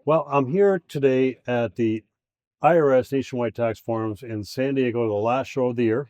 Well, I'm here today at the IRS Nationwide Tax Forums in San Diego, the last show of the year.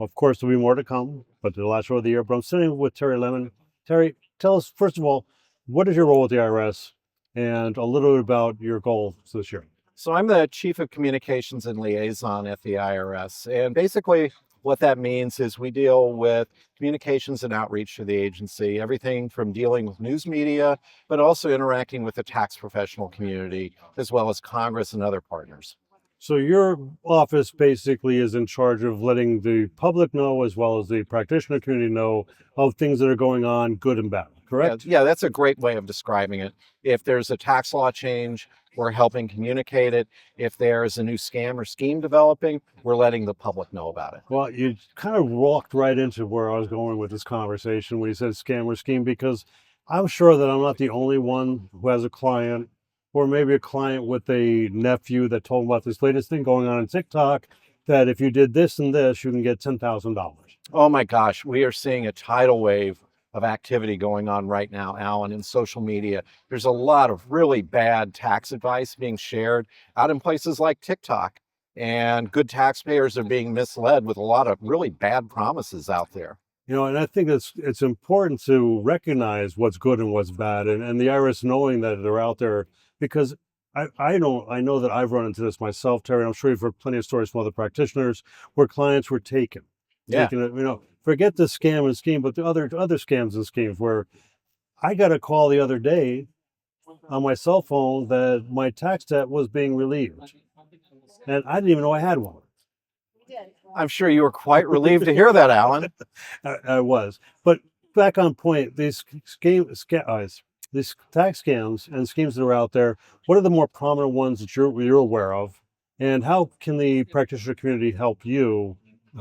Of course, there'll be more to come, but the last show of the year. But I'm sitting with Terry Lemon. Terry, tell us, first of all, what is your role with the IRS and a little bit about your goals this year? So I'm the Chief of Communications and Liaison at the IRS. And basically what that means is we deal with communications and outreach to the agency, everything from dealing with news media, but also interacting with the tax professional community, as well as Congress and other partners. So your office basically is in charge of letting the public know as well as the practitioner community know of things that are going on, good and bad, correct? Yeah, that's a great way of describing it. If there's a tax law change, we're helping communicate it. If there's a new scam or scheme developing, we're letting the public know about it. Well, you kind of walked right into where I was going with this conversation when you said scam or scheme, because I'm sure that I'm not the only one who has a client, or maybe a client with a nephew that told him about this latest thing going on TikTok, that if you did this and this, you can get $10,000. Oh my gosh, we are seeing a tidal wave of activity going on right now, Alan, in social media. There's a lot of really bad tax advice being shared out in places like TikTok, and good taxpayers are being misled with a lot of really bad promises out there. And I think it's important to recognize what's good and what's bad, and the IRS knowing that they're out there, because I know that I've run into this myself, Terry. I'm sure you've heard plenty of stories from other practitioners where clients were Yeah. taken it. Forget the scam and scheme, but the other scams and schemes where I got a call the other day on my cell phone that my tax debt was being relieved, and I didn't even know I had one. I'm sure you were quite relieved to hear that, Alan. I was. But back on point, these tax scams and schemes that are out there, what are the more prominent ones that you're aware of? And how can the practitioner community help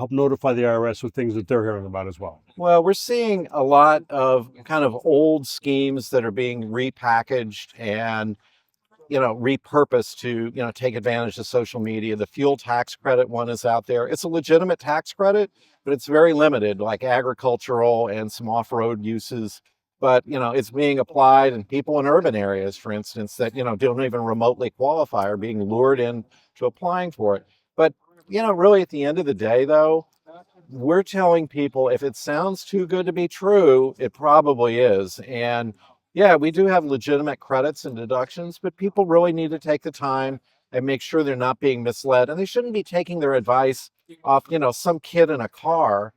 notify the IRS with things that they're hearing about as well? Well, we're seeing a lot of kind of old schemes that are being repackaged and repurposed to, take advantage of social media. The fuel tax credit one is out there. It's a legitimate tax credit, but it's very limited, like agricultural and some off-road uses. But, it's being applied, and people in urban areas, for instance, that, don't even remotely qualify are being lured in to applying for it. But, really at the end of the day, though, we're telling people if it sounds too good to be true, it probably is. And yeah, we do have legitimate credits and deductions, but people really need to take the time and make sure they're not being misled. And they shouldn't be taking their advice off, some kid in a car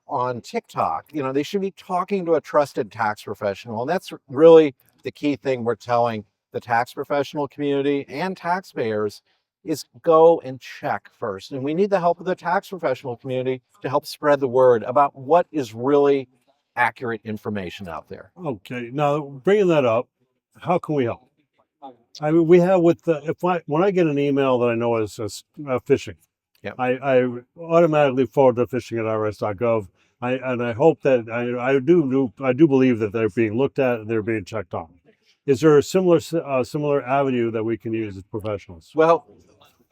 on TikTok. They should be talking to a trusted tax professional. And that's really the key thing we're telling the tax professional community and taxpayers is go and check first. And we need the help of the tax professional community to help spread the word about what is really accurate information out there. Okay, now bringing that up, how can we help? I mean, we have when I get an email that I know is phishing, Yeah. I automatically forward to phishing at irs.gov. I hope that I do believe that they're being looked at and they're being checked on. Is there a similar avenue that we can use as professionals? Well,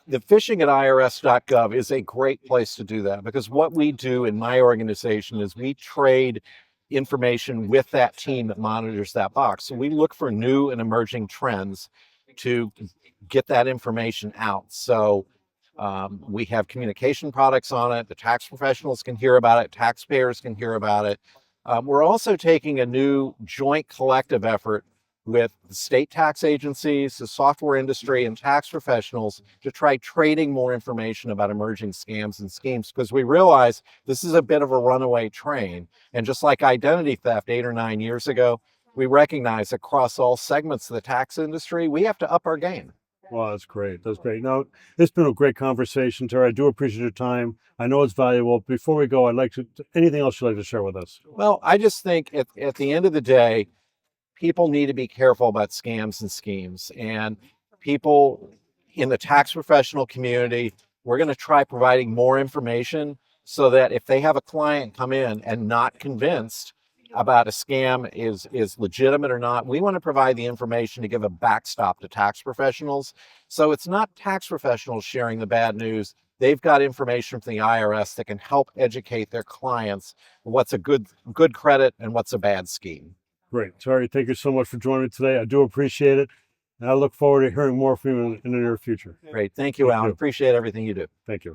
the phishing at irs.gov is a great place to do that, because what we do in my organization is we trade information with that team that monitors that box. So we look for new and emerging trends to get that information out. So we have communication products on it. The tax professionals can hear about it. Taxpayers can hear about it. We're also taking a new joint collective effort with the state tax agencies, the software industry, and tax professionals to try trading more information about emerging scams and schemes, because we realize this is a bit of a runaway train. And just like identity theft 8 or 9 years ago, we recognize across all segments of the tax industry, we have to up our game. Well, that's great. That's great. Now, it's been a great conversation, Terry. I do appreciate your time. I know it's valuable. Before we go, anything else you'd like to share with us? Well, I just think at the end of the day, people need to be careful about scams and schemes. And people in the tax professional community, we're going to try providing more information so that if they have a client come in and not convinced about a scam is legitimate or not, we want to provide the information to give a backstop to tax professionals. So it's not tax professionals sharing the bad news. They've got information from the IRS that can help educate their clients what's a good credit and what's a bad scheme. Great. Terry, thank you so much for joining me today. I do appreciate it. And I look forward to hearing more from you in the near future. Great. Thank you, Thank Alan. you. Appreciate everything you do. Thank you.